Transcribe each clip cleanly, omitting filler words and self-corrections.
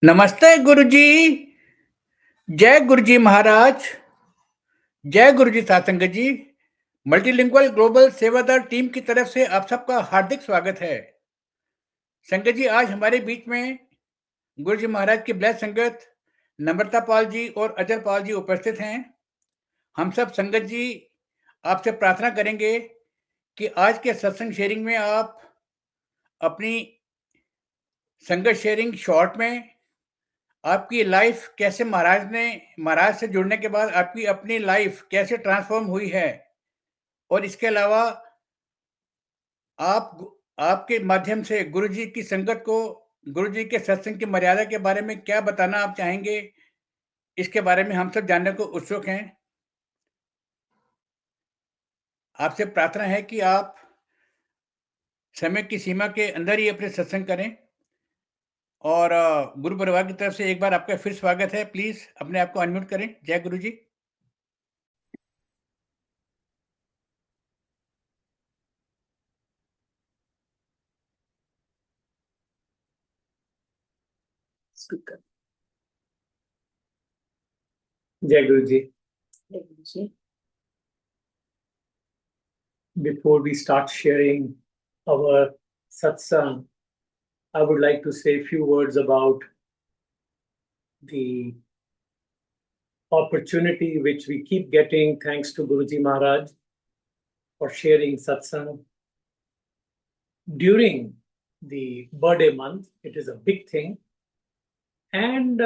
नमस्ते गुरुजी। जय गुरुजी महाराज। जय गुरुजी सातंग जी। मल्टीलिंगुअल ग्लोबल सेवादार टीम की तरफ से आप सबका हार्दिक स्वागत है। संगत जी, आज हमारे बीच में गुरुजी महाराज की ब्लेस संगत नम्रता पाल जी और अजय पाल जी उपस्थित हैं। हम सब संगत जी आपसे प्रार्थना करेंगे कि आज के सत्संग शेयरिंग में आप अपनी संगत शेयरिंग शॉर्ट में आपकी लाइफ कैसे महाराज से जुड़ने के बाद आपकी अपनी लाइफ कैसे ट्रांसफॉर्म हुई है, और इसके अलावा आप आपके माध्यम से गुरुजी की संगत को, गुरुजी के सत्संग की मर्यादा के बारे में क्या बताना आप चाहेंगे, इसके बारे में हम सब जानने को उत्सुक हैं। आपसे प्रार्थना है कि आप समय की सीमा के अंदर ही अपने सत्संग करें। और गुरु परिवार की तरफ से एक बार आपका फिर स्वागत है। प्लीज अपने आप को अनम्यूट करें। जय गुरु जी। स्पीकर। जय गुरु जी। जय गुरु जी। Before we start sharing our satsang, I would like to say a few words about the opportunity which we keep getting thanks to Guruji Maharaj for sharing satsang. During the birthday month, it is a big thing. And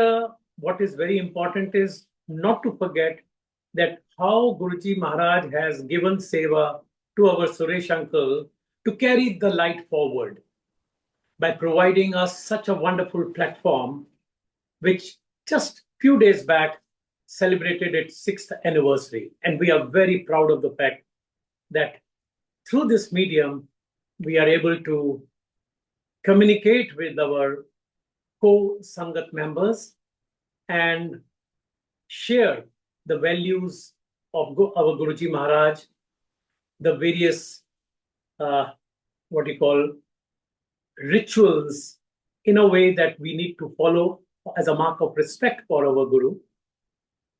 what is very important is not to forget that how Guruji Maharaj has given seva to our Suresh uncle to carry the light forward by providing us such a wonderful platform, which just few days back celebrated its 6th anniversary. And we are very proud of the fact that through this medium, we are able to communicate with our co-Sangat members and share the values of our Guruji Maharaj, the various rituals in a way that we need to follow as a mark of respect for our Guru,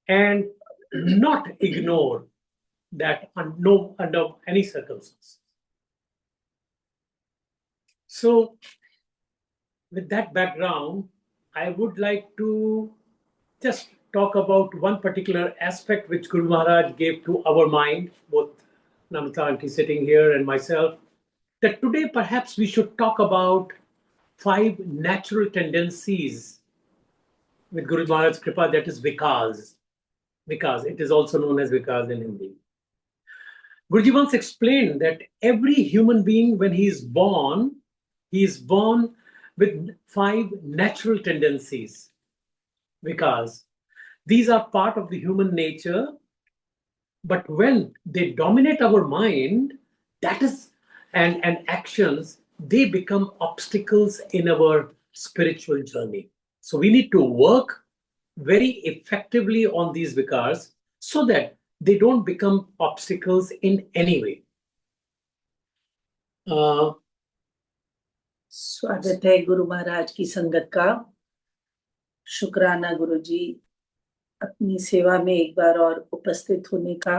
and not ignore that under any circumstances. So with that background, I would like to just talk about one particular aspect which Guru Maharaj gave to our mind, both Namrata aunty sitting here and myself, that today perhaps we should talk about 5 natural tendencies with Guru Maharaj's Kripa, that is Vikas. Vikas, it is also known as Vikas in Hindi. Guruji once explained that every human being, when he is born with 5 natural tendencies, Vikas. These are part of the human nature, but when they dominate our mind, that is, and actions, they become obstacles in our spiritual journey. So we need to work very effectively on these vikars so that they don't become obstacles in any way. स्वागत है गुरु महाराज की संगत का। शुक्राना गुरु जी, अपनी सेवा में एक बार और उपस्थित होने का।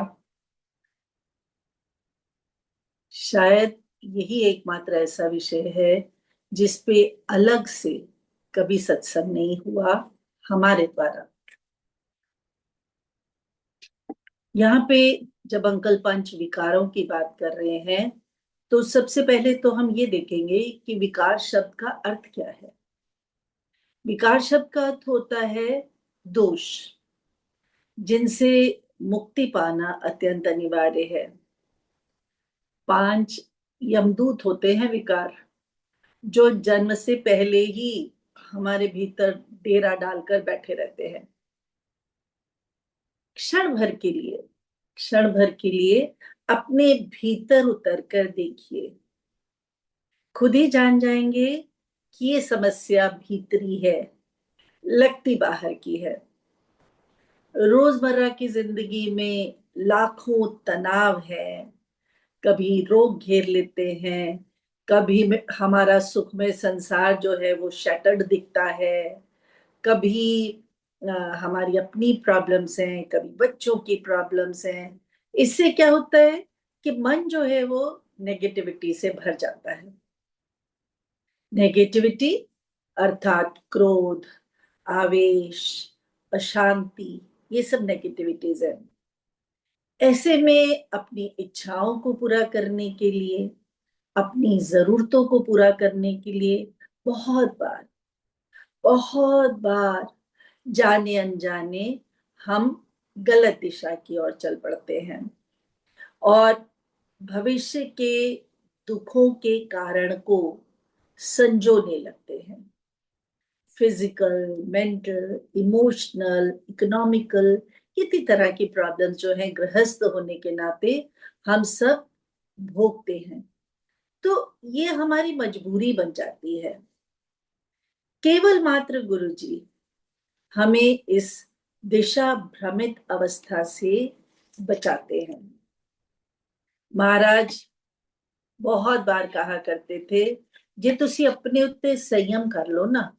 शायद यही एकमात्र ऐसा विषय है जिस पे अलग से कभी सत्संग नहीं हुआ हमारे द्वारा। यहाँ पे जब अंकल पंच विकारों की बात कर रहे हैं, तो सबसे पहले तो हम ये देखेंगे कि विकार शब्द का अर्थ क्या है। विकार शब्द का अर्थ होता है दोष, जिनसे मुक्ति पाना अत्यंत अनिवार्य है। 5 यमदूत होते हैं विकार, जो जन्म से पहले ही हमारे भीतर डेरा डालकर बैठे रहते हैं। क्षण भर के लिए अपने भीतर उतर कर देखिए, खुद ही जान जाएंगे कि ये समस्या भीतरी है, लगती बाहर की है। रोजमर्रा की जिंदगी में लाखों तनाव है, कभी रोग घेर लेते हैं, कभी हमारा सुखमय संसार जो है वो शटर्ड दिखता है, कभी हमारी अपनी प्रॉब्लम्स हैं, कभी बच्चों की प्रॉब्लम्स हैं। इससे क्या होता है कि मन जो है वो नेगेटिविटी से भर जाता है। नेगेटिविटी अर्थात क्रोध, आवेश, अशांति, ये सब नेगेटिविटीज है। ऐसे में अपनी इच्छाओं को पूरा करने के लिए, अपनी जरूरतों को पूरा करने के लिए बहुत बार जाने अनजाने हम गलत दिशा की ओर चल पड़ते हैं और भविष्य के दुखों के कारण को संजोने लगते हैं। फिजिकल, मेंटल, इमोशनल, इकोनॉमिकल, कितनी तरह की प्रॉब्लम्स जो हैं गृहस्थ होने के नाते हम सब भोगते हैं। तो ये हमारी मजबूरी बन जाती है। केवल मात्र गुरुजी हमें इस दिशा भ्रमित अवस्था से बचाते हैं। महाराज बहुत बार कहा करते थे, जे तुसी अपने उत्ते संयम कर लो ना,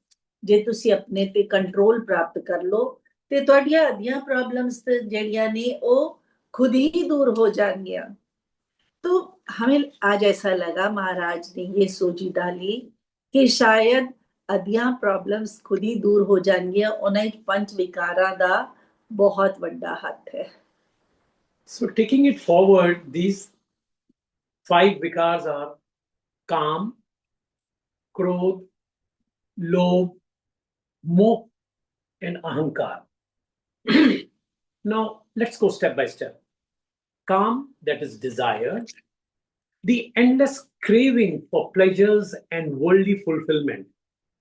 जे तुसी अपने ते कंट्रोल प्राप्त कर लो ते तुहाडियां अद्धियां प्रॉब्लम्स जेड़ियां ने ओ खुद ही दूर हो जाएंगियां। तो हमें आज ऐसा लगा महाराज ने ये सोची डाली कि शायद अद्धियां प्रॉब्लम्स खुद ही दूर हो जाएंगियां। उन्हें पंच विकारां दा बहुत बड़ा हाथ है। So taking it forward, these 5 vikars are काम, क्रोध, लोभ, मोह, and ahankar. Now let's go step by step. काम, that is desire, the endless craving for pleasures and worldly fulfillment.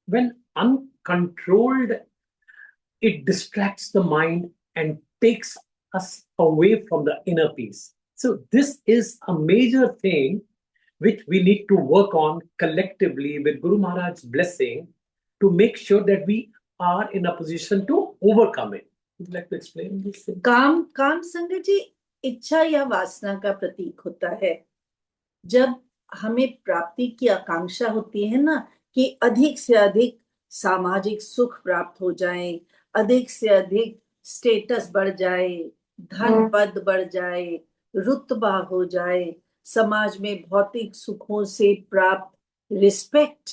When uncontrolled, it distracts the mind and takes us away from the inner peace. So, this is a major thing which we need to work on collectively with Guru Maharaj's blessing to make sure that we are in a position to overcome it. Would you like to explain this thing? काम संगत जी इच्छा या वासना का प्रतीक होता है। जब हमें प्राप्ति की आकांक्षा होती है ना कि अधिक से अधिक सामाजिक सुख प्राप्त हो जाए, अधिक से अधिक स्टेटस बढ़ जाए, धन पद बढ़ जाए, रुतबा हो जाए, समाज में भौतिक सुखों से प्राप्त रिस्पेक्ट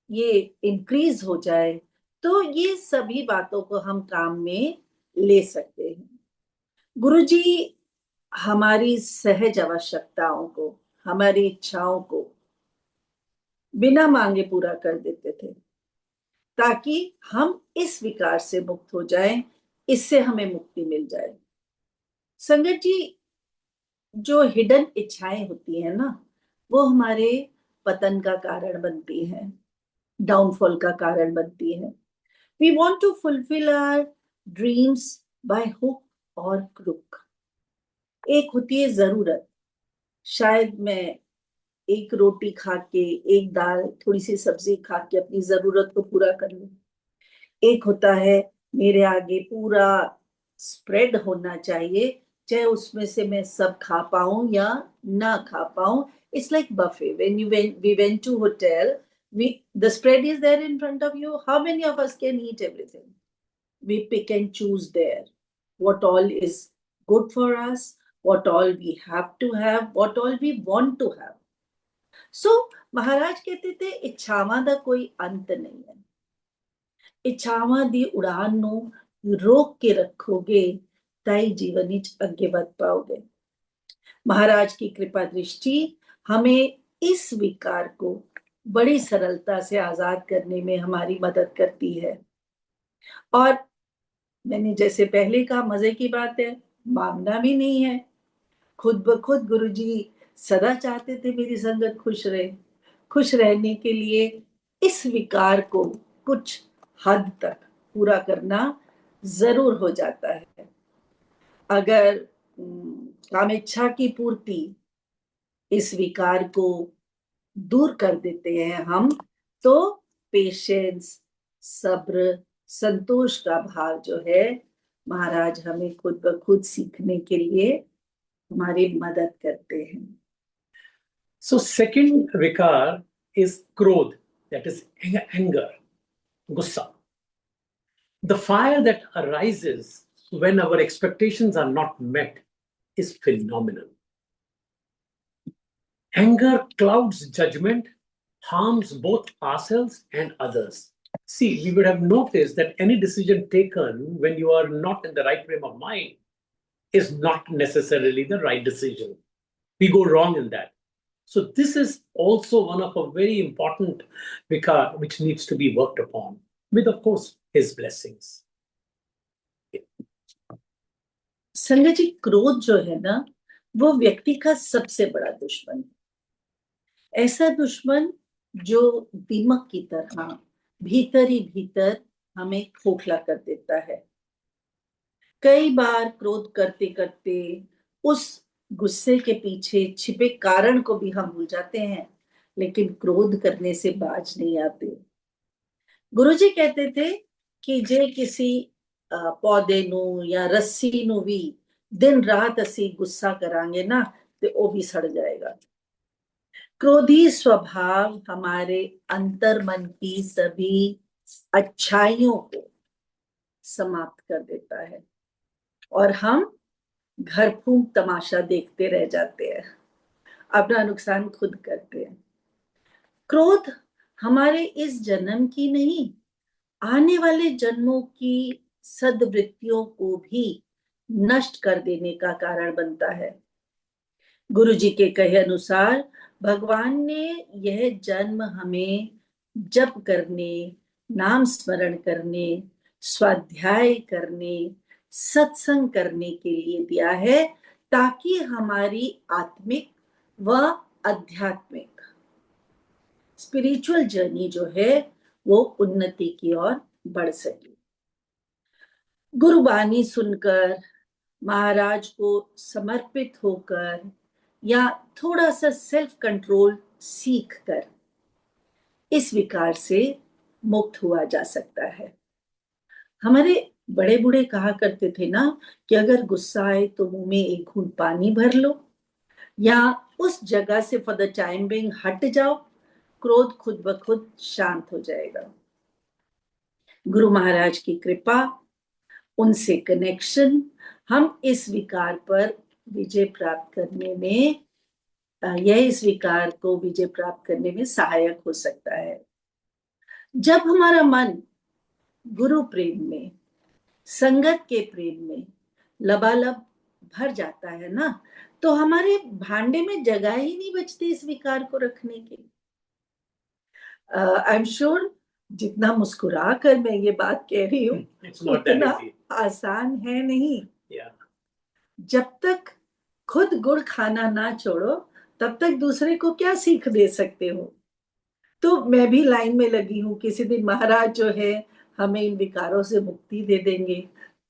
ये इंक्रीज हो जाए, तो ये सभी बातों को हम काम में ले सकते हैं। गुरुजी हमारी सहज आवश्यकताओं को, हमारी इच्छाओं को बिना मांगे पूरा कर देते थे ताकि हम इस विकार से मुक्त हो जाएं, इससे हमें मुक्ति मिल जाए। संगत जी, जो हिडन इच्छाएं होती हैं ना, वो हमारे पतन का कारण बनती हैं, डाउनफॉल का कारण बनती हैं। We want to fulfil our dreams by hook और क्रुक। एक होती है जरूरत, शायद मैं एक रोटी खा के, एक दाल, थोड़ी सी सब्जी खा के अपनी जरूरत को पूरा कर लूं। एक होता है मेरे आगे पूरा स्प्रेड होना चाहिए, चाहे उसमें से मैं सब खा पाऊं या ना खा पाऊं। It's like buffet. We went to hotel, the spread is there in front of you. How many of us can eat everything? We pick and choose there what all is good for us, what all we have to have, what all we want to have. So महाराज कहते थे इच्छावां दा कोई अंत नहीं है। इच्छावां दी उड़ान नू रोक के रखोगे ताई जीवन विच अगे बढ़ पाओगे। महाराज की कृपा दृष्टि हमें इस विकार को बड़ी सरलता से आजाद करने में हमारी मदद करती है। और मैंने जैसे पहले कहा, मजे की बात है, मांगना भी नहीं है, खुद ब खुद गुरुजी सदा चाहते थे मेरी संगत खुश रहे। खुश रहने के लिए इस विकार को कुछ हद तक पूरा करना जरूर हो जाता है। अगर कामेच्छा की पूर्ति इस विकार को दूर कर देते हैं हम, तो पेशेंस, सब्र, संतोष का भाव जो है महाराज हमें खुद ब खुद सीखने के लिए हमारी मदद करते हैं। So second vikar is krodh, that is anger, gussa. The fire that arises when our expectations are not met is phenomenal. Anger clouds judgment, harms both ourselves and others. See, we would have noticed that any decision taken when you are not in the right frame of mind is not necessarily the right decision. We go wrong in that. So this is also one of a very important vikar which needs to be worked upon with, of course, his blessings. Sanjay ji, क्रोध जो है ना, वो व्यक्ति का सबसे बड़ा दुश्मन है। ऐसा दुश्मन जो दीमक की तरह भीतर ही भीतर हमें खोखला कर देता है। कई बार क्रोध करते करते उस गुस्से के पीछे छिपे कारण को भी हम भूल जाते हैं, लेकिन क्रोध करने से बाज नहीं आते। गुरुजी कहते थे कि जे किसी पौधे नू या रस्सी नू भी दिन रात असी गुस्सा करांगे ना, तो वो भी सड़ जाएगा। क्रोधी स्वभाव हमारे अंतर मन की सभी अच्छाइयों को समाप्त कर देता है और हम घर फूंक तमाशा देखते रह जाते हैं, अपना नुकसान खुद करते हैं। क्रोध हमारे इस जन्म की नहीं, आने वाले जन्मों की सद्वृत्तियों को भी नष्ट कर देने का कारण बनता है। गुरु जी के कहे अनुसार भगवान ने यह जन्म हमें जप करने, नाम स्मरण करने, स्वाध्याय करने, सत्संग करने के लिए दिया है, ताकि हमारी आत्मिक व आध्यात्मिक स्पिरिचुअल जर्नी जो है वो उन्नति की ओर बढ़ सके। गुरुबानी सुनकर, महाराज को समर्पित होकर या थोड़ा सा सेल्फ कंट्रोल सीखकर इस विकार से मुक्त हुआ जा सकता है। हमारे बड़े बूढ़े कहा करते थे ना कि अगर गुस्सा आए तो मुंह में एक घूंट पानी भर लो या उस जगह से फॉर द टाइम बिंग हट जाओ, क्रोध खुद ब खुद शांत हो जाएगा। गुरु महाराज की कृपा, उनसे कनेक्शन, हम इस विकार पर विजय प्राप्त करने में, यह इस विकार को विजय प्राप्त करने में सहायक हो सकता है। जब हमारा मन गुरु प्रेम में, संगत के प्रेम में लबालब भर जाता है ना, तो हमारे भांडे में जगह ही नहीं बचती इस विकार को रखने की। आई एम श्योर जितना मुस्कुरा कर मैं ये बात कह रही हूँ उतना आसान है नहीं। जब तक खुद गुड़ खाना ना छोड़ो तब तक दूसरे को क्या सीख दे सकते हो। तो मैं भी लाइन में लगी हूँ, किसी दिन महाराज जो है हमें इन विकारों से मुक्ति दे देंगे,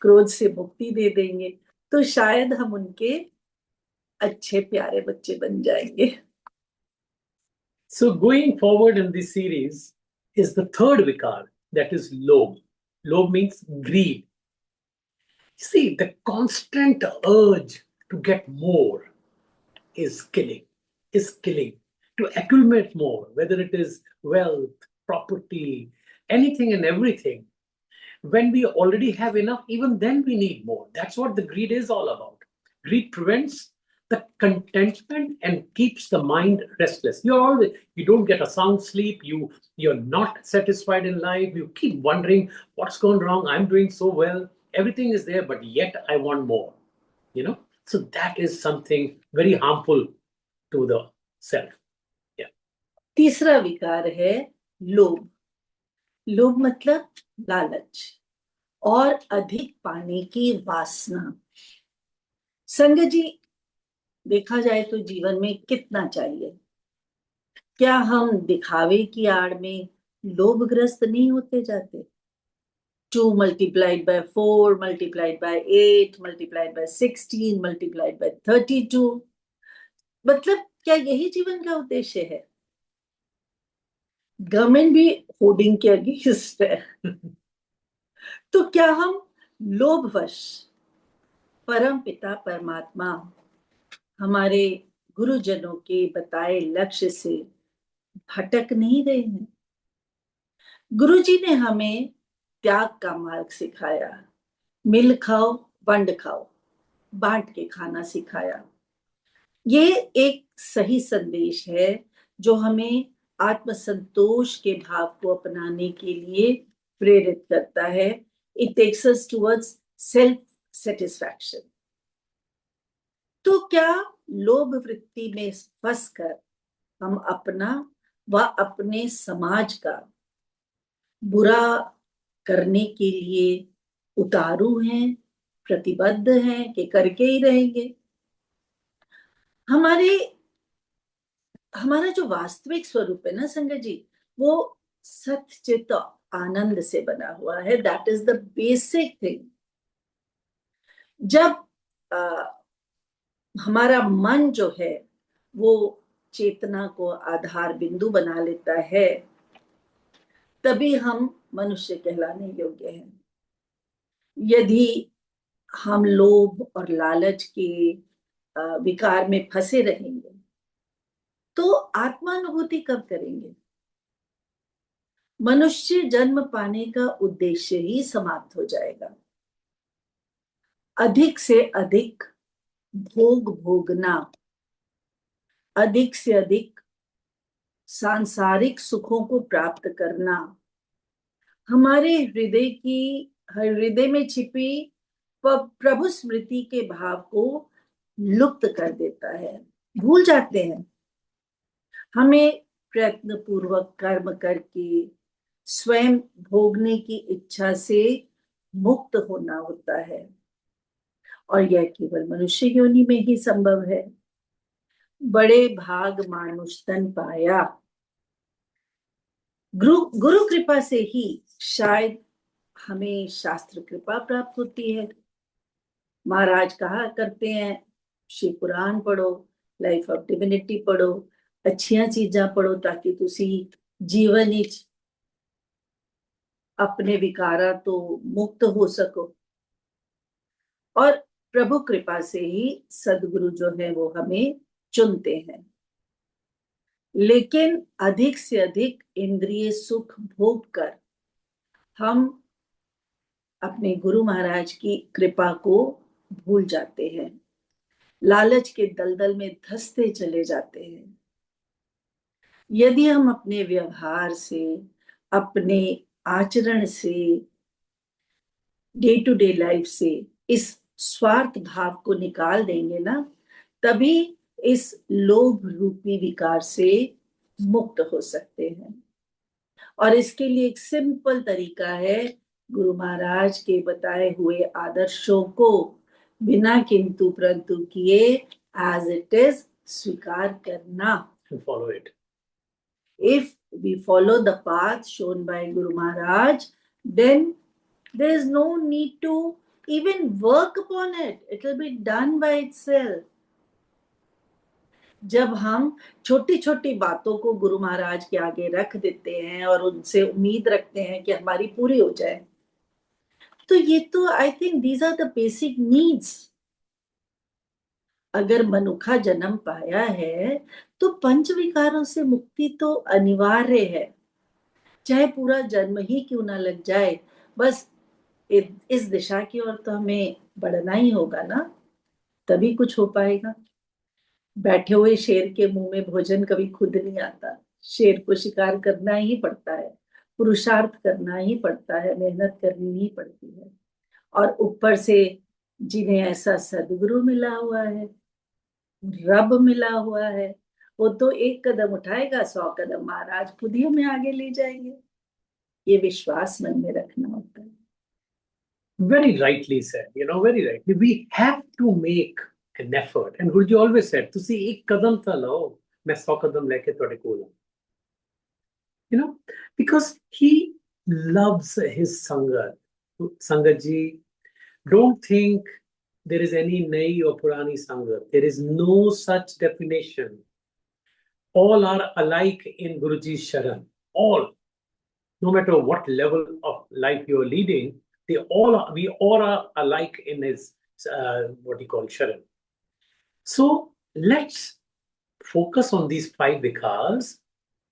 क्रोध से मुक्ति दे देंगे, तो शायद हम उनके अच्छे प्यारे बच्चे बन जाएंगे। So going forward in this series is the third vikar, that is lobh. Lobh means greed. See, the constant urge to get more is killing, to accumulate more, whether it is wealth, property, anything and everything. When we already have enough, even then we need more. That's what the greed is all about. Greed prevents the contentment and keeps the mind restless. You don't get a sound sleep, you're not satisfied in life, you keep wondering what's gone wrong. I'm doing so well, everything is there, but yet I want more, so that is something very harmful to the self. तीसरा विकार है लोभ। लोभ मतलब लालच और अधिक पाने की वासना। संगत जी, देखा जाए तो जीवन में कितना चाहिए? क्या हम दिखावे की आड़ में लोभग्रस्त नहीं होते जाते? 2 multiplied by 4 multiplied by 8 multiplied by 16 multiplied by 32, मतलब क्या यही जीवन का उद्देश्य है? गवर्नमेंट भी होर्डिंग के अगेंस्ट है। तो क्या हम लोभवश परम पिता परमात्मा हमारे गुरुजनों के बताए लक्ष्य से भटक नहीं रहे हैं? गुरुजी ने हमें त्याग का मार्ग सिखाया, मिल खाओ बंड खाओ, बांट के खाना सिखाया। ये एक सही संदेश है जो हमें आत्मसंतोष के भाव को अपनाने के लिए प्रेरित करता है। It takes us towards self satisfaction. तो क्या लोभ वृत्ति में फंसकर हम अपना व अपने समाज का बुरा करने के लिए उतारू हैं, प्रतिबद्ध हैं कि करके ही रहेंगे? हमारा जो वास्तविक स्वरूप है ना संगत जी, वो सत्य चित आनंद से बना हुआ है। That is the basic thing. जब हमारा मन जो है वो चेतना को आधार बिंदु बना लेता है, तभी हम मनुष्य कहलाने योग्य हैं। यदि हम लोभ और लालच के विकार में फंसे रहेंगे तो आत्मानुभूति कब करेंगे? मनुष्य जन्म पाने का उद्देश्य ही समाप्त हो जाएगा। अधिक से अधिक भोग भोगना, अधिक से अधिक सांसारिक सुखों को प्राप्त करना हमारे हृदय में छिपी प्रभु स्मृति के भाव को लुप्त कर देता है। भूल जाते हैं। हमें प्रयत्न पूर्वक कर्म करके स्वयं भोगने की इच्छा से मुक्त होना होता है, और यह केवल मनुष्य योनि में ही संभव है। बड़े भाग मानुष तन पाया। गुरु कृपा से ही शायद हमें शास्त्र कृपा प्राप्त होती है। महाराज कहा करते हैं, शिव पुराण पढ़ो, लाइफ ऑफ डिविनिटी पढ़ो, अच्छियां चीजां पढ़ो ताकि तुसी जीवन विच अपने विकारा तो मुक्त हो सको। और प्रभु कृपा से ही सदगुरु जो है वो हमें चुनते हैं। लेकिन अधिक से अधिक इंद्रिय सुख भोग कर हम अपने गुरु महाराज की कृपा को भूल जाते हैं, लालच के दलदल में धंसते चले जाते हैं। यदि हम अपने व्यवहार से, अपने आचरण से, डे टू डे लाइफ से इस स्वार्थ भाव को निकाल देंगे ना, तभी इस लोभ रूपी विकार से मुक्त हो सकते हैं। और इसके लिए एक सिंपल तरीका है, गुरु महाराज के बताए हुए आदर्शों को बिना किंतु परंतु किए एज इट इज स्वीकार करना। Follow it. If we follow the path shown by Guru Maharaj, then there is no need to even work upon it. It will be done by itself. जब हम छोटी छोटी बातों को गुरु महाराज के आगे रख देते हैं और उनसे उम्मीद रखते हैं कि हमारी पूरी हो जाए, तो ये तो I think these are the basic needs. अगर मनुखा जन्म पाया है तो पंच विकारों से मुक्ति तो अनिवार्य है, चाहे पूरा जन्म ही क्यों ना लग जाए। बस इस दिशा की ओर तो हमें बढ़ना ही होगा ना, तभी कुछ हो पाएगा। बैठे हुए शेर के मुंह में भोजन कभी खुद नहीं आता। शेर को शिकार करना ही पड़ता है, पुरुषार्थ करना ही पड़ता है, मेहनत करनी ही पड़ती है। और ऊपर से जिन्हें ऐसा सदगुरु मिला हुआ है, रब मिला हुआ है, वो तो एक कदम उठाएगा 100 कदम महाराज खुद ही हमें आगे ले जाएंगे। ये विश्वास मन में रखना होता है। Very rightly said, very rightly. We have to make an effort. And Guruji always said, "तुसी एक कदम ता लो, मैं 100 कदम लेके तुहाडे कोल आऊं." Because he loves his Sangat. Sangat ji, don't think there is any nayi or purani Sangat. There is no such definition. All are alike in Guruji's Sharan. All. No matter what level of life you are leading, we all are alike in his what he calls Sharan. So let's focus on these 5 vikars,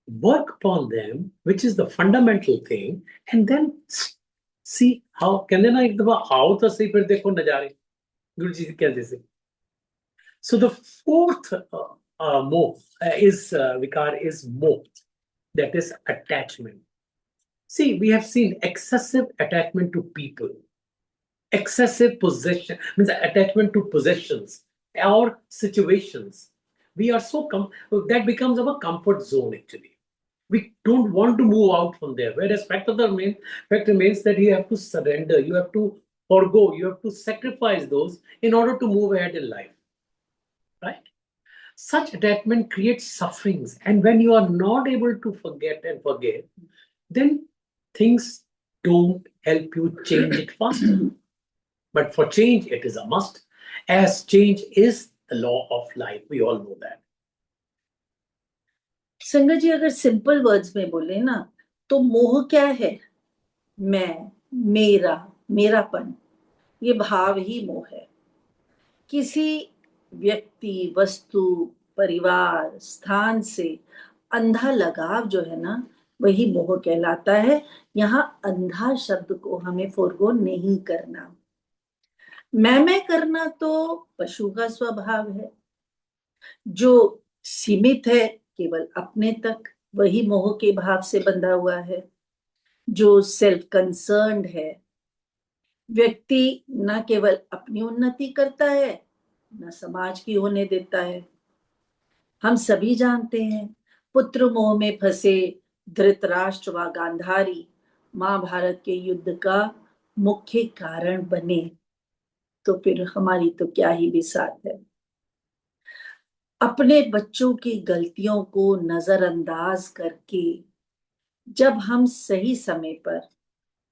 work upon them, which is the fundamental thing, and then see how कहते ना एक दफा आओ तो सही, फिर देखो नजारे गुरु जी कहते से. So the fourth vikar is moh, that is attachment. See, we have seen excessive attachment to people, excessive possession means attachment to possessions or situations. We are so that becomes our comfort zone actually. We don't want to move out from there. Whereas fact remains that you have to surrender, you have to forgo, you have to sacrifice those in order to move ahead in life. Right? Such attachment creates sufferings, and when you are not able to forget and forgive, then things don't help you change it faster. But for change, it is a must, as change is the law of life. We all know that. संगत जी, अगर simple words में बोले ना, तो मोह क्या है? मैं, मेरा, मेरापन, ये भाव ही मोह है. किसी व्यक्ति, वस्तु, परिवार, स्थान से अंधा लगाव जो है ना, वही मोह कहलाता है. यहाँ अंधा शब्द को हमें फोरगो नहीं करना. मैं करना तो पशु का स्वभाव है, जो सीमित है केवल अपने तक, वही मोह के भाव से बंधा हुआ है. जो सेल्फ कंसर्न्ड है, व्यक्ति न केवल अपनी उन्नति करता है, न समाज की होने देता है. हम सभी जानते हैं, पुत्र मोह में फंसे धृतराष्ट्र व गांधारी महाभारत के युद्ध का मुख्य कारण बने. तो फिर हमारी तो क्या ही बिसात है. अपने बच्चों की गलतियों को नजरअंदाज करके जब हम सही समय पर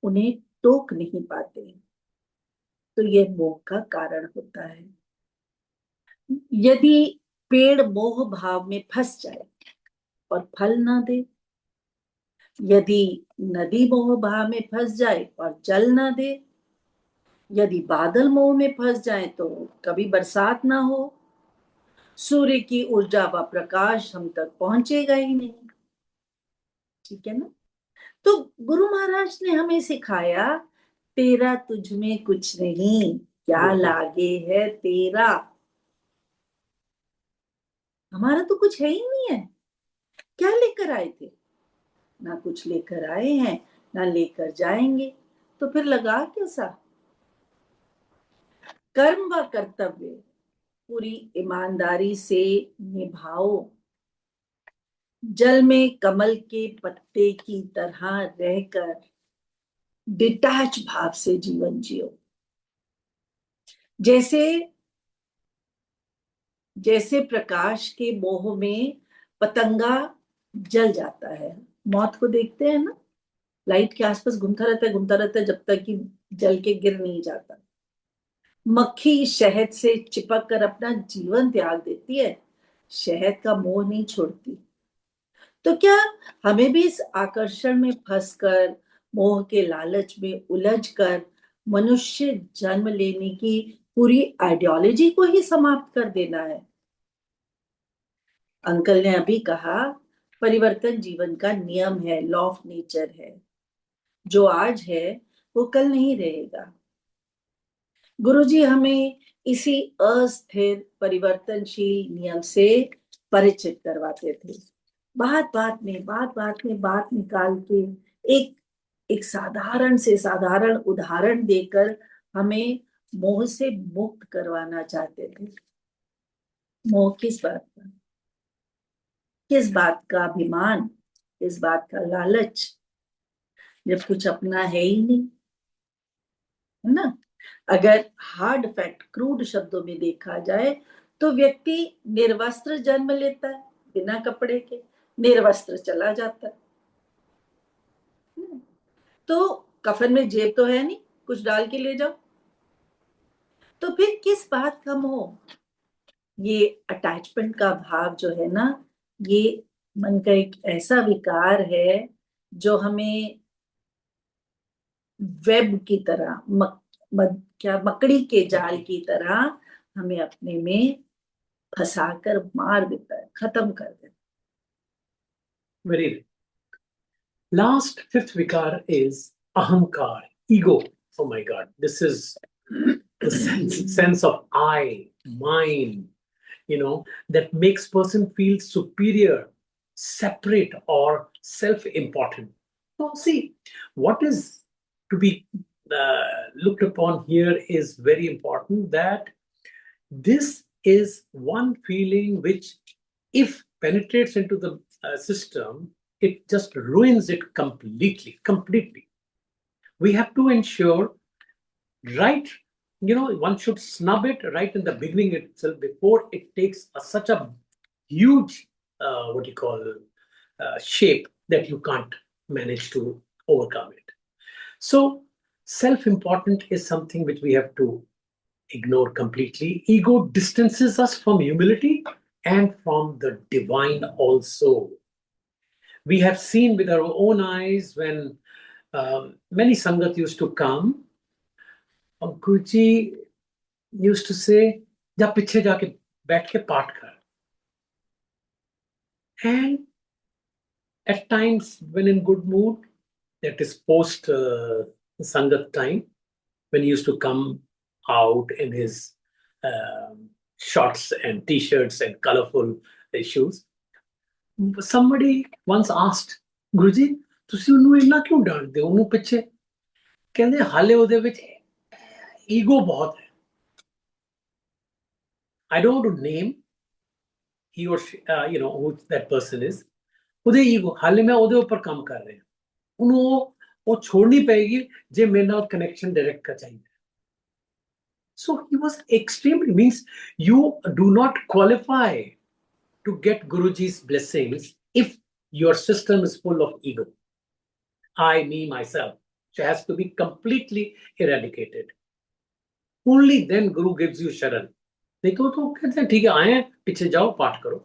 उन्हें टोक नहीं पाते, तो यह मोह का कारण होता है. यदि पेड़ मोह भाव में फंस जाए और फल ना दे, यदि नदी मोह भाव में फंस जाए और जल ना दे, यदि बादल मोह में फंस जाए तो कभी बरसात ना हो, सूर्य की ऊर्जा व प्रकाश हम तक पहुंचेगा ही नहीं. ठीक है ना? तो गुरु महाराज ने हमें सिखाया, तेरा तुझ में कुछ नहीं, क्या लागे है तेरा. हमारा तो कुछ है ही नहीं है. क्या लेकर आए थे? ना कुछ लेकर आए हैं, ना लेकर जाएंगे, तो फिर लगा कैसा. कर्म व कर्तव्य पूरी ईमानदारी से निभाओ. जल में कमल के पत्ते की तरह रहकर डिटैच भाव से जीवन जियो. जैसे प्रकाश के मोह में पतंगा जल जाता है. मौत को देखते हैं ना, लाइट के आसपास घूमता रहता है जब तक कि जल के गिर नहीं जाता. मक्खी शहद से चिपक कर अपना जीवन त्याग देती है, शहद का मोह नहीं छोड़ती. तो क्या हमें भी इस आकर्षण में फंसकर, मोह के लालच में उलझकर मनुष्य जन्म लेने की पूरी आइडियोलॉजी को ही समाप्त कर देना है? अंकल ने अभी कहा, परिवर्तन जीवन का नियम है, लॉ ऑफ नेचर है. जो आज है वो कल नहीं रहेगा. गुरुजी हमें इसी अस्थिर परिवर्तनशील नियम से परिचित करवाते थे. बात बात में बात निकाल के एक साधारण से साधारण उदाहरण देकर हमें मोह से मुक्त करवाना चाहते थे. मोह किस बात का? किस बात का अभिमान, किस बात का लालच, जब कुछ अपना है ही नहीं, है ना? अगर हार्ड फैक्ट, क्रूड शब्दों में देखा जाए तो व्यक्ति निर्वस्त्र जन्म लेता है, बिना कपड़े के, निर्वस्त्र चला जाता है. तो कफन में जेब तो है नहीं, कुछ डाल के ले जाओ. तो फिर किस बात का मोह? ये अटैचमेंट का भाव जो है ना, ये मन का एक ऐसा विकार है जो हमें वेब की तरह, मकड़ी के जाल की तरह हमें अपने में फंसाकर मार देता है, खत्म कर देता है. Very right. Last, fifth vikar is ahankar, ego. Oh my God, this is the sense of I, mine, that makes person feel superior, separate, or self-important. So see, what is to be looked upon here is very important, that this is one feeling which, if penetrates into the system, it just ruins it completely. We have to ensure, right, one should snub it right in the beginning itself before it takes such a huge what you call shape that you can't manage to overcome it. So self-important is something which we have to ignore completely. Ego distances us from humility and from the divine also. We have seen with our own eyes when many Sangat used to come, Guruji used to say, "Ja piche jaake baith ke paat kar." And at times, when in good mood, that is post Sangat time, when he used to come out in his shorts and t-shirts and colorful shoes, somebody once asked, "Guruji, ਤੁਸੀਂ ਉਹਨੂੰ ਇੰਨਾ ਕਿਉਂ ਡਾਂਟਦੇ ਹੋ ਉਹਨੂੰ ਪਿੱਛੇ?" ਕਹਿੰਦੇ ਹਾਲੇ ਉਹਦੇ ਵਿੱਚ ਈਗੋ ਬਹੁਤ ਹੈ। I don't want to name he or she, who that person is. ਉਹਦੇ ਈਗੋ ਹਾਲੇ ਮੈਂ ਉਹਦੇ ਉੱਪਰ ਕੰਮ ਕਰ ਰਿਹਾ, ਉਹਨੂੰ ਉਹ ਛੋੜਨੀ ਪਏਗੀ ਜੇ ਮੇਰੇ ਨਾਲ ਕਨੈਕਸ਼ਨ ਡਾਇਰੈਕਟ का चाहिए। So he was extremely, means you do not qualify to get Guruji's blessings if your system is full of ego. I, me, myself, which has to be completely eradicated. Only then Guru gives you sharan. देखो तो कहते हैं ठीक है आए पीछे जाओ पाठ करो।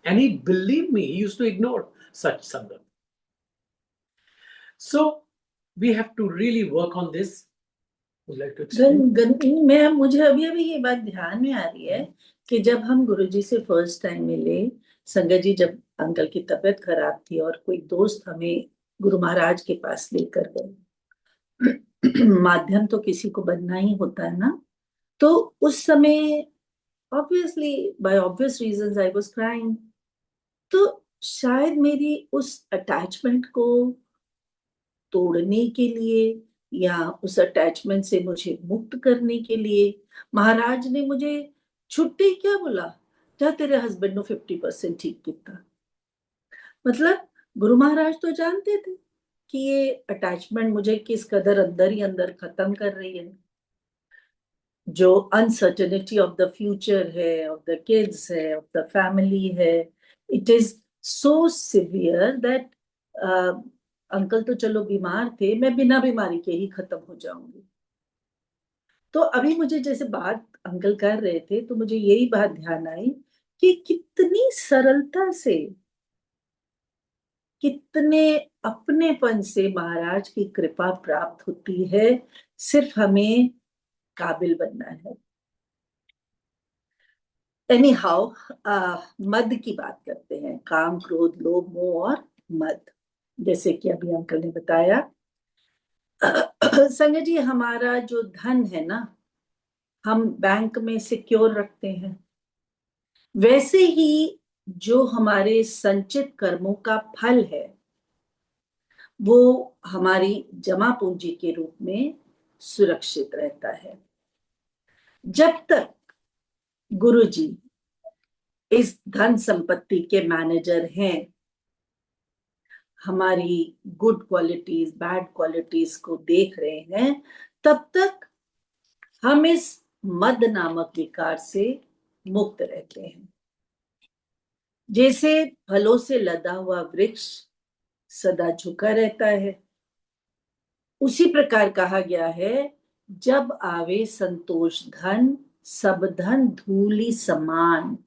And he, believe me, he used to ignore such sangat. So we have to really work on this. Would like to explain? मैं मुझे अभी ये बात ध्यान में आ रही है कि जब हम गुरुजी से फर्स्ट टाइम मिले, संगत जी जब अंकल की तबीयत खराब थी और कोई दोस्त हमें गुरु महाराज के पास लेकर गए, माध्यम तो किसी को बनना ही होता है ना, तो उस समय obviously by obvious reasons I was crying. तो शायद मेरी उस अटैचमेंट को तोड़ने के लिए या उस अटैचमेंट से मुझे मुक्त करने के लिए महाराज ने मुझे छुट्टी क्या बोला, जा तेरे हस्बैंड नो 50% ठीक किया। मतलब गुरु महाराज तो जानते थे कि ये अटैचमेंट मुझे किस कदर अंदर ही अंदर खत्म कर रही है। जो अनसर्टेनिटी ऑफ द फ्यूचर है, ऑफ द किड्स है, ऑफ द फैमिली है, it is so severe that uncle तो चलो बीमार थे, मैं बिना बीमारी के ही खत्म हो जाऊंगी। तो अभी मुझे जैसे बात अंकल कर रहे थे तो मुझे यही बात ध्यान आई कि कितनी सरलता से, कितने अपनेपन से महाराज की कृपा प्राप्त होती है, सिर्फ हमें काबिल बनना है। एनी हाउ मद की बात करते हैं, काम, क्रोध, लोभ, मोह और मद, जैसे कि अभी अंकल ने बताया। संजय जी, हमारा जो धन है ना, हम बैंक में सिक्योर रखते हैं, वैसे ही जो हमारे संचित कर्मों का फल है वो हमारी जमा पूंजी के रूप में सुरक्षित रहता है। जब तक गुरुजी इस धन संपत्ति के मैनेजर हैं, हमारी गुड क्वालिटीज, बैड क्वालिटीज को देख रहे हैं, तब तक हम इस मद नामक विकार से मुक्त रहते हैं। जैसे फलों से लदा हुआ वृक्ष सदा झुका रहता है, उसी प्रकार कहा गया है, जब आवे संतोष धन, सब धन धूलि समान।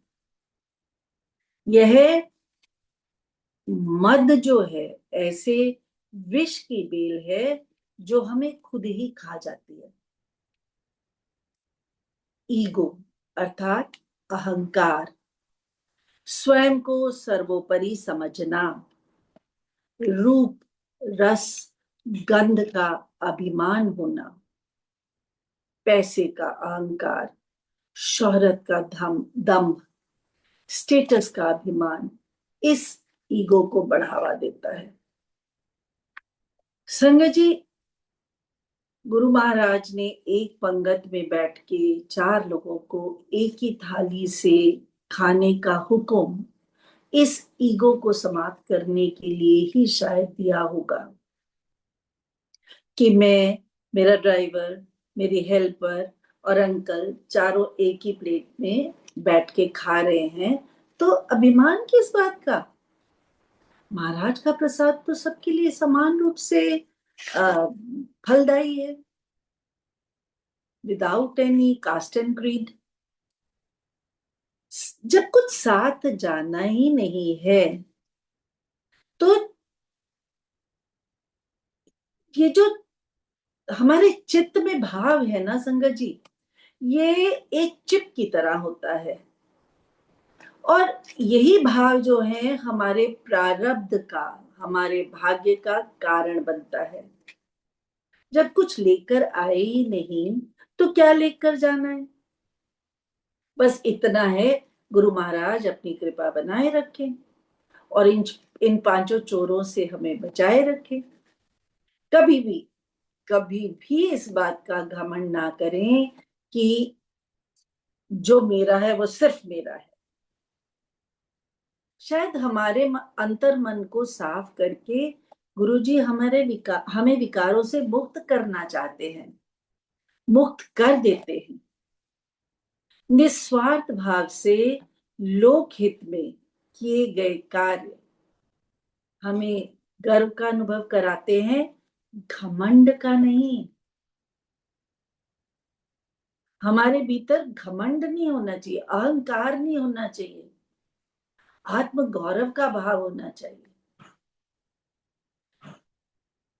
यह मद जो है ऐसे विष की बेल है जो हमें खुद ही खा जाती है। ईगो अर्थात अहंकार, स्वयं को सर्वोपरि समझना, रूप, रस, गंध का अभिमान होना, पैसे का अहंकार, शोहरत का दंभ, स्टेटस का अभिमान इस ईगो को बढ़ावा देता है। संगत जी, गुरु महाराज ने एक पंगत में बैठ के 4 लोगों को एक ही थाली से खाने का हुक्म इस ईगो को समाप्त करने के लिए ही शायद दिया होगा कि मैं, मेरा ड्राइवर, मेरी हेल्पर और अंकल चारों एक ही प्लेट में बैठ के खा रहे हैं, तो अभिमान किस बात का? महाराज का प्रसाद तो सबके लिए समान रूप से फलदायी है, without any caste and creed. जब कुछ साथ जाना ही नहीं है तो ये जो हमारे चित्त में भाव है ना संगत जी, ये एक चिप की तरह होता है, और यही भाव जो है हमारे प्रारब्ध का, हमारे भाग्य का कारण बनता है। जब कुछ लेकर आए ही नहीं तो क्या लेकर जाना है? बस इतना है, गुरु महाराज अपनी कृपा बनाए रखें और इन 5 चोरों से हमें बचाए रखें। कभी भी इस बात का घमंड ना करें कि जो मेरा है वो सिर्फ मेरा है। शायद हमारे अंतर मन को साफ करके गुरुजी हमें विकारों से मुक्त करना चाहते हैं, मुक्त कर देते हैं। निस्वार्थ भाव से लोकहित में किए गए कार्य हमें गर्व का अनुभव कराते हैं, घमंड का नहीं। हमारे भीतर घमंड नहीं होना चाहिए, अहंकार नहीं होना चाहिए, आत्म गौरव का भाव होना चाहिए।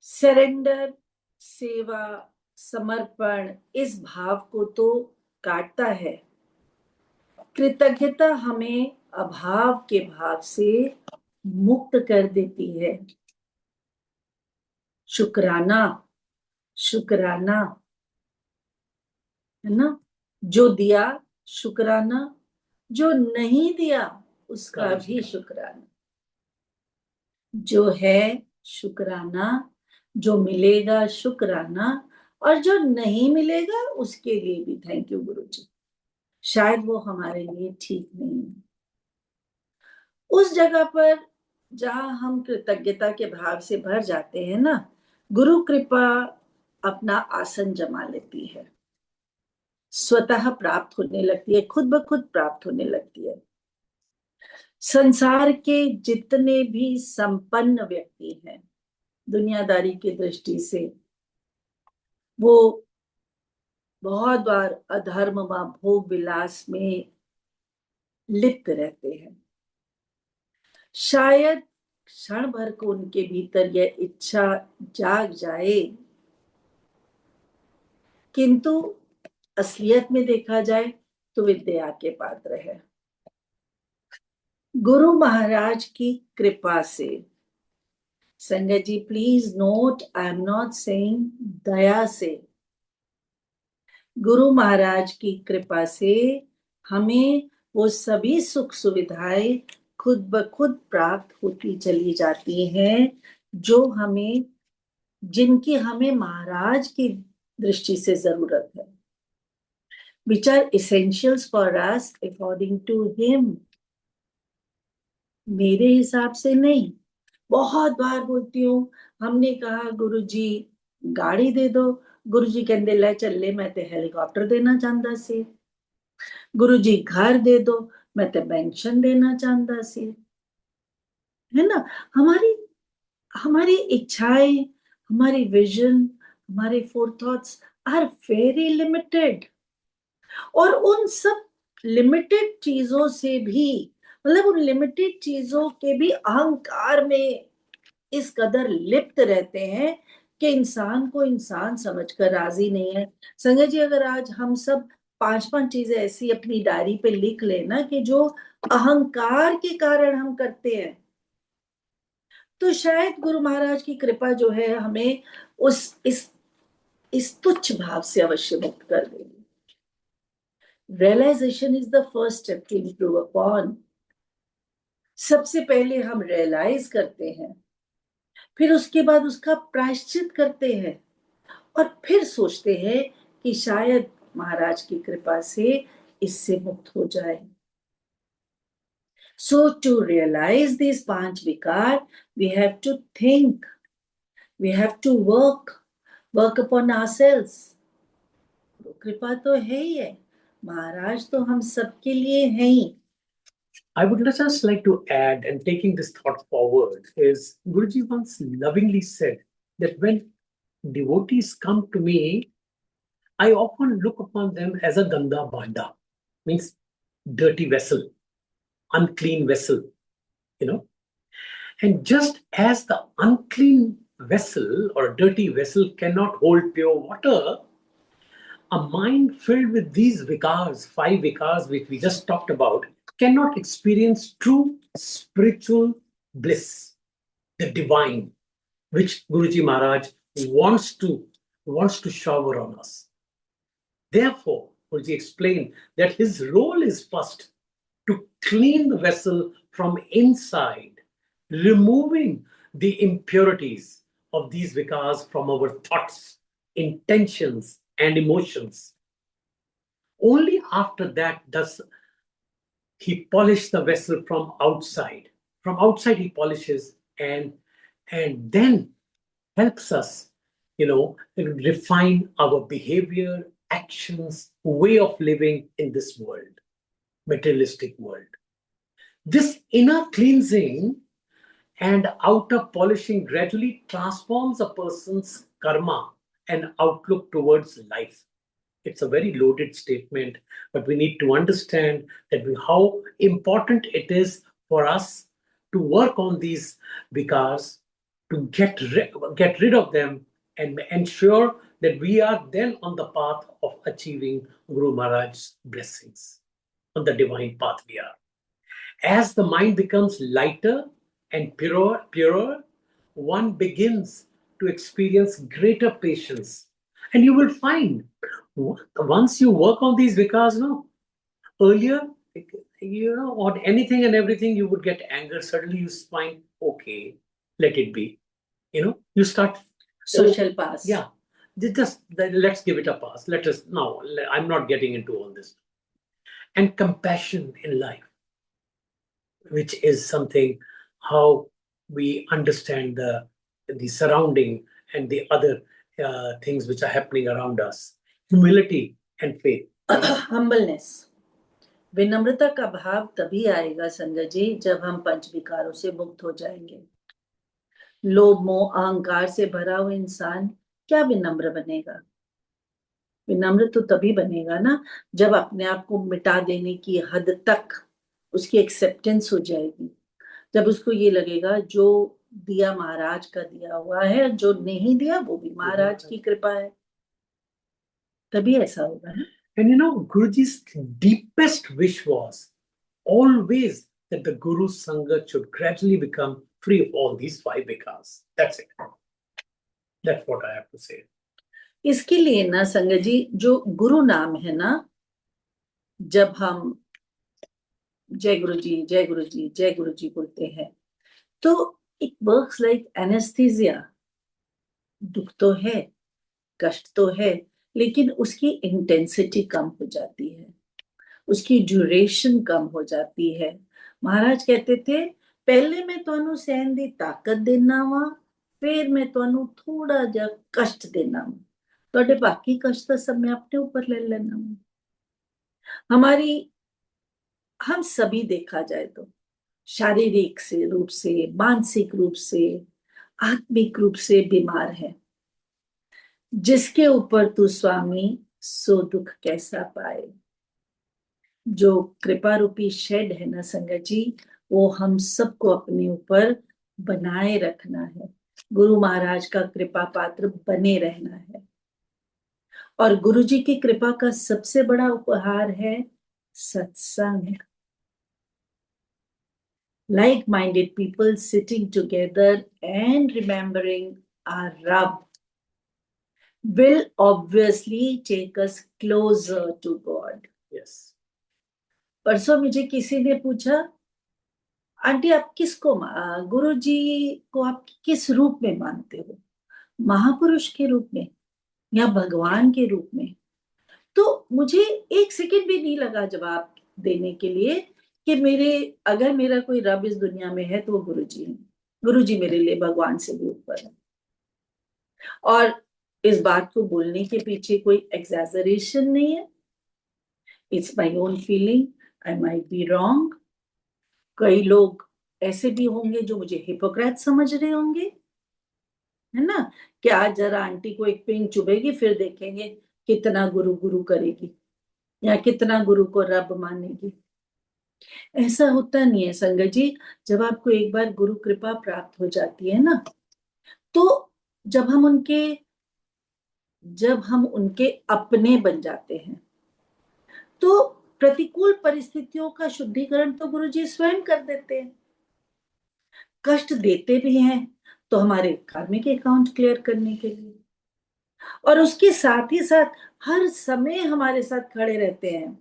सरेंडर, सेवा, समर्पण इस भाव को तो काटता है। कृतज्ञता हमें अभाव के भाव से मुक्त कर देती है। शुक्राना, शुक्राना, है ना? जो दिया शुक्राना, जो नहीं दिया उसका भी शुक्राना, जो है शुक्राना, जो मिलेगा शुक्राना, और जो नहीं मिलेगा उसके लिए भी थैंक यू गुरुजी। शायद वो हमारे लिए ठीक नहीं है। उस जगह पर जहां हम कृतज्ञता के भाव से भर जाते हैं ना, गुरु कृपा अपना आसन जमा लेती है, स्वतः प्राप्त होने लगती है, खुद ब खुद प्राप्त होने लगती है। संसार के जितने भी संपन्न व्यक्ति हैं दुनियादारी की दृष्टि से, वो बहुत बार अधर्म व भोग विलास में लिप्त रहते हैं। शायद क्षण भर को उनके भीतर यह इच्छा जाग जाए, किंतु असलियत में देखा जाए तो वे दया के पात्र है। गुरु महाराज की कृपा से, संगत ji please note, I am not saying दया से, गुरु महाराज की कृपा से हमें वो सभी सुख सुविधाएं खुद ब खुद प्राप्त होती चली जाती हैं जो हमें, जिनकी हमें महाराज की दृष्टि से जरूरत है, which are essentials for us according to him, मेरे हिसाब से नहीं। बहुत बार बोलती हूँ, हमने कहा गुरुजी गाड़ी दे दो, गुरुजी कहते लै चले मैं ते हेलीकॉप्टर देना चाहता सी, गुरुजी घर दे दो मैं ते पेंशन देना चाहता सी, है ना? हमारी हमारी इच्छाएं, हमारी विजन, हमारे फोरथॉट्स आर वेरी लिमिटेड, और उन सब लिमिटेड चीजों से भी, मतलब उन लिमिटेड चीजों के भी अहंकार में इस कदर लिप्त रहते हैं कि इंसान को इंसान समझकर राजी नहीं है। संजय जी, अगर आज हम सब 5-5 चीजें ऐसी अपनी डायरी पे लिख लेना कि जो अहंकार के कारण हम करते हैं, तो शायद गुरु महाराज की कृपा जो है हमें इस इस तुच्छ भाव से अवश्य मुक्त कर देगी। Realisation is the first step to improve upon. सबसे पहले हम रियलाइज करते हैं, फिर उसके बाद उसका प्रायश्चित करते हैं, और फिर सोचते हैं कि शायद महाराज की कृपा से इससे मुक्त हो जाए। So to realize these पांच विकार, we have to think, we have to work upon ourselves. कृपा तो है ही है, महाराज तो हम सबके लिए हैं ही। I would just like to add, and taking this thought forward, is Guruji once lovingly said that when devotees come to me, I often look upon them as a Ganga Bhanda, means dirty vessel, unclean vessel, you know. And just as the unclean vessel or dirty vessel cannot hold pure water, a mind filled with these vikars, five vikars, which we just talked about, cannot experience true spiritual bliss, the divine, which Guruji Maharaj wants to shower on us. Therefore, Guruji explained that his role is first to clean the vessel from inside, removing the impurities of these vikars from our thoughts, intentions, and emotions. Only after that does he polish the vessel from outside. From outside he polishes and then helps us, refine our behavior, actions, way of living in this world, materialistic world. This inner cleansing and outer polishing gradually transforms a person's karma and outlook towards life. It's a very loaded statement, but we need to understand that how important it is for us to work on these vikars, to get rid of them, and ensure that we are then on the path of achieving Guru Maharaj's blessings. On the divine path we are. As the mind becomes lighter and purer, one begins to experience greater patience. And you will find once you work on these vikars, earlier, on anything and everything, you would get anger. Suddenly you find, okay, let it be. You start Social pass. Yeah, let's give it a pass. I'm not getting into all this. And compassion in life, which is something how we understand the surrounding and the other things which are happening around us. Humility and faith. Humbleness. विनम्रता का भाव तभी आएगा संगत जी जब हम पंच विकारों से मुक्त हो जाएंगे। लोभ मोह अहंकार से भरा हुआ इंसान क्या विनम्र बनेगा? विनम्र तो तभी बनेगा ना जब अपने आप को मिटा देने की हद तक उसकी एक्सेप्टेंस हो जाएगी, जब उसको ये लगेगा जो दिया महाराज का दिया हुआ है, जो नहीं दिया वो भी महाराज की कृपा है, तभी ऐसा होगा ना। And Guruji's deepest wish was always that the Guru Sangha should gradually become free of all these five vikars. That's it. That's what I have to say. इसके लिए ना संगत जी जो गुरु नाम है ना, जब हम जय गुरु जी जय गुरु जी जय गुरु जी बोलते हैं तो इट वर्क्स लाइक एनेस्थीसिया। दुख तो है, कष्ट तो है, लेकिन उसकी इंटेंसिटी कम हो जाती है, उसकी ड्यूरेशन कम हो जाती है। महाराज कहते थे पहले मैं ਤੁਹਾਨੂੰ सहन ਦੀ ताकत देना वा, फिर मैं ਤੁਹਾਨੂੰ थोड़ा जा कष्ट देना वा, ਤੁਹਾਡੇ बाकी कष्ट तो सब मैं अपने ऊपर ले लेना वा। हम सभी देखा जाए तो शारीरिक से रूप से, मानसिक रूप से, आत्मिक रूप से बीमार है। जिसके ऊपर तू स्वामी सो दुख कैसा पाए। जो कृपा रूपी शेड है ना संगत जी, वो हम सबको अपने ऊपर बनाए रखना है, गुरु महाराज का कृपा पात्र बने रहना है। और गुरु जी की कृपा का सबसे बड़ा उपहार है सत्संग। Like-minded people sitting together and remembering our Rab, will obviously take us closer to God. Yes. परसों मुझे किसी ने पूछा, आंटी आप किसको गुरु जी को आप किस रूप में मानते हो, महापुरुष के रूप में या भगवान के रूप में? तो मुझे एक सेकंड भी नहीं लगा जवाब देने के लिए कि अगर मेरा कोई रब इस दुनिया में है तो वो गुरु जी है। गुरु जी मेरे लिए भगवान से भी ऊपर है। और इस बात को बोलने के पीछे कोई एग्जैजरेशन नहीं है। It's my own feeling, I might be wrong. कई लोग ऐसे भी होंगे जो मुझे हिपोक्रेट समझ रहे होंगे, है ना, कि आज जरा आंटी को एक पिंग चुभेगी फिर देखेंगे कितना गुरु गुरु करेगी या कितना गुरु को रब मानेगी। ऐसा होता नहीं है संगत जी। जब आपको एक बार गुरु कृपा प्राप्त हो जाती है ना, तो जब हम उनके अपने बन जाते हैं तो प्रतिकूल परिस्थितियों का शुद्धिकरण तो गुरु जी स्वयं कर देते हैं। कष्ट देते भी हैं तो हमारे कार्मिक अकाउंट क्लियर करने के लिए, और उसके साथ ही साथ हर समय हमारे साथ खड़े रहते हैं।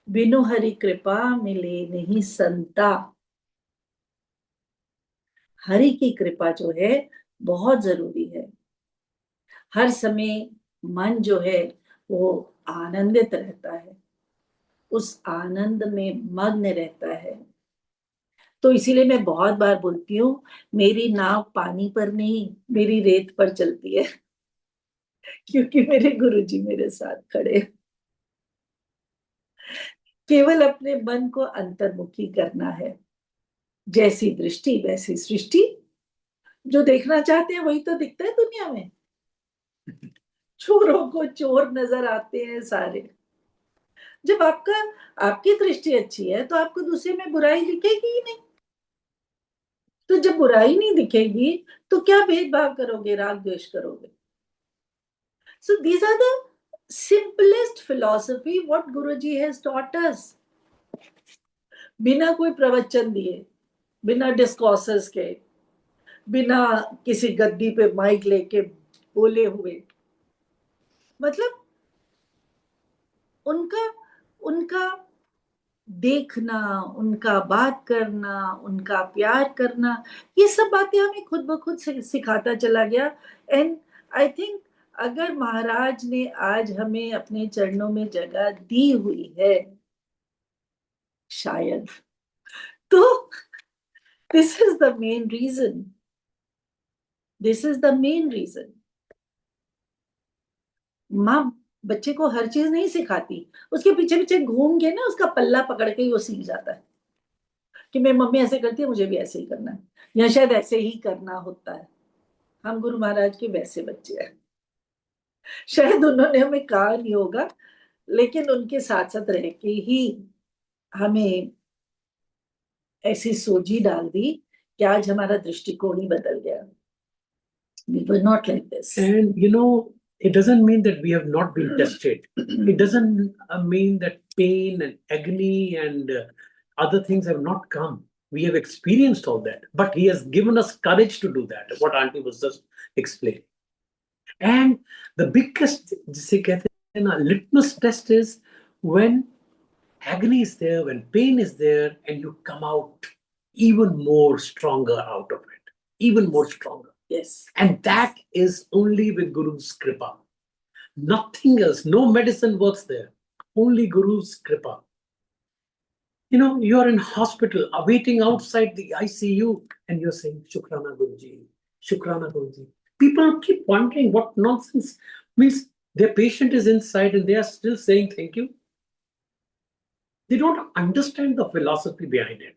बिनु हरि कृपा मिले नहीं संता। हरि की कृपा जो है बहुत जरूरी है। हर समय मन जो है वो आनंदित रहता है, उस आनंद में मग्न रहता है। तो इसीलिए मैं बहुत बार बोलती हूँ, मेरी नाव पानी पर नहीं मेरी रेत पर चलती है, क्योंकि मेरे गुरुजी मेरे साथ खड़े। केवल अपने मन को अंतर्मुखी करना है। जैसी दृष्टि वैसी सृष्टि। जो देखना चाहते हैं वही तो दिखता है दुनिया में। चोरों को चोर नजर आते हैं सारे। जब आपकी दृष्टि अच्छी है तो आपको दूसरे में बुराई दिखेगी ही नहीं। तो जब बुराई नहीं दिखेगी तो क्या भेदभाव करोगे, राग द्वेष करोगे? So these are the simplest philosophy what Guruji has taught us. बिना कोई प्रवचन दिए, बिना डिस्कोर्सेस के, बिना किसी गद्दी पे माइक लेके बोले हुए, मतलब उनका देखना, उनका बात करना, उनका प्यार करना, ये सब बातें हमें खुद ब खुद सिखाता चला गया। एंड आई थिंक अगर महाराज ने आज हमें अपने चरणों में जगह दी हुई है शायद, तो this is the main reason. This is the main reason. माँ बच्चे को हर चीज नहीं सिखाती, उसके पीछे पीछे घूम के ना उसका पल्ला पकड़ के ही वो सीख जाता है कि मेरी मम्मी ऐसे करती है मुझे भी ऐसे ही करना है, या शायद ऐसे ही करना होता है। हम गुरु महाराज के वैसे बच्चे हैं। शायद उन्होंने हमें कहा नहीं होगा, लेकिन उनके साथ साथ रह के ही हमें ऐसी सोजी डाल दी कि आज हमारा दृष्टिकोण ही बदल गया। We were not like this. And it doesn't mean that we have not been tested. It doesn't mean that pain and agony and other things have not come. We have experienced all that, but he has given us courage to do that, what Auntie was just explaining. And the biggest litmus test is when agony is there, when pain is there, and you come out even more stronger out of it, even more stronger. Yes. And that is only with Guru's Kripa. Nothing else, no medicine works there, only Guru's Kripa. You're in hospital, waiting outside the ICU, and you're saying, Shukrana Guruji, Shukrana Guruji. People keep wondering what nonsense means. Their patient is inside and they are still saying thank you. They don't understand the philosophy behind it.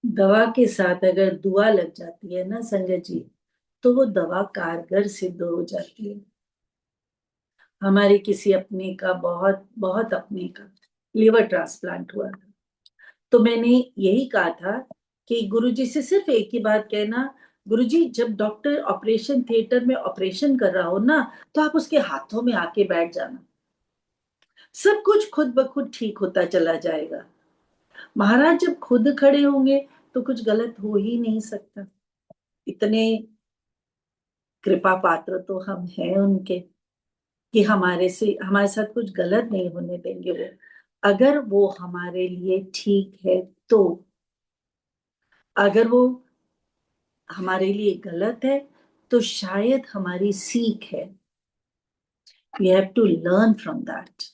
दवा के साथ अगर दुआ लग जाती है ना संजय जी, तो वो दवा कारगर सिद्ध हो जाती है। हमारे किसी अपने का बहुत बहुत अपने का लिवर ट्रांसप्लांट हुआ था, तो मैंने यही कहा था कि गुरुजी से सिर्फ एक ही बात कहना, गुरुजी जब डॉक्टर ऑपरेशन थिएटर में ऑपरेशन कर रहा हो ना, तो आप उसके हाथों में आके बैठ जाना, सब कुछ खुद ब खुद ठीक होता चला जाएगा। महाराज जब खुद खड़े होंगे तो कुछ गलत हो ही नहीं सकता। इतने कृपा पात्र तो हम हैं उनके, कि हमारे साथ कुछ गलत नहीं होने देंगे वो, अगर वो हमारे लिए ठीक है तो। अगर वो हमारे लिए गलत है तो शायद हमारी सीख है। We have to learn from that.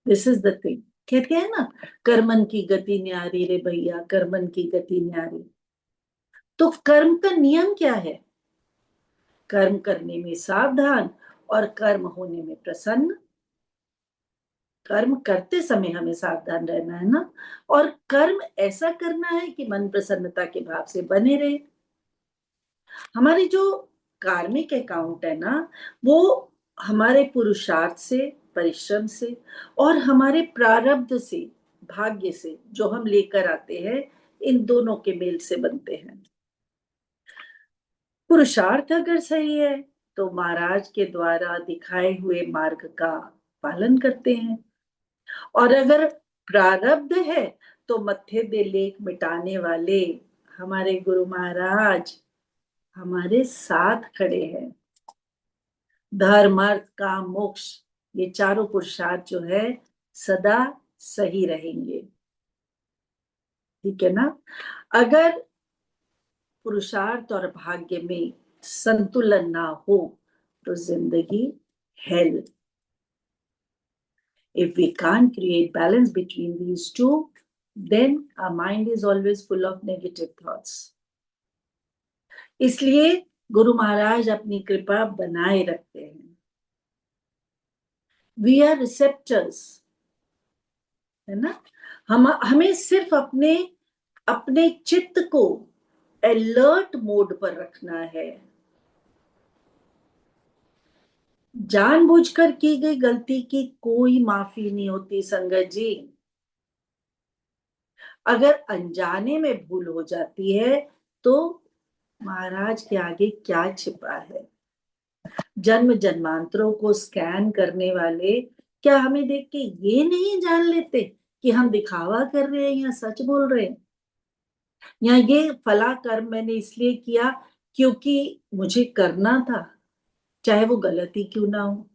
This is the thing. कहते हैं ना, कर्मन की गति न्यारी रे भैया, कर्मन की गति न्यारी। तो कर्म का नियम क्या है? कर्म करने में सावधान और कर्म होने में प्रसन्न। कर्म करते समय हमें सावधान रहना है ना, और कर्म ऐसा करना है कि मन प्रसन्नता के भाव से बने रहे। हमारी जो कार्मिक अकाउंट है ना, वो हमारे पुरुषार्थ से, परिश्रम से और हमारे प्रारब्ध से, भाग्य से जो हम लेकर आते हैं, इन दोनों के मेल से बनते हैं। पुरुषार्थ अगर सही है तो महाराज के द्वारा दिखाए हुए मार्ग का पालन करते हैं, और अगर प्रारब्ध है तो मत्थे दे लेख मिटाने वाले हमारे गुरु महाराज हमारे साथ खड़े हैं। धर्म, अर्थ, काम, मोक्ष, ये चारों पुरुषार्थ जो है सदा सही रहेंगे। ठीक है ना? अगर पुरुषार्थ और भाग्य में संतुलन ना हो तो जिंदगी hello. If we can't create balance between these two, then our mind is always full of negative thoughts. इसलिए गुरु महाराज अपनी कृपा बनाए रखते हैं। We are receptors, है ना? हमें सिर्फ अपने चित्त को अलर्ट मोड पर रखना है। जानबूझकर की गई गलती की कोई माफी नहीं होती संगत जी। अगर अनजाने में भूल हो जाती है तो महाराज के आगे क्या छिपा है? जन्म जन्मांतरों को स्कैन करने वाले क्या हमें देख के ये नहीं जान लेते कि हम दिखावा कर रहे हैं या सच बोल रहे हैं, या ये फला कर्म मैंने इसलिए किया क्योंकि मुझे करना था, चाहे वो गलती क्यों ना हो।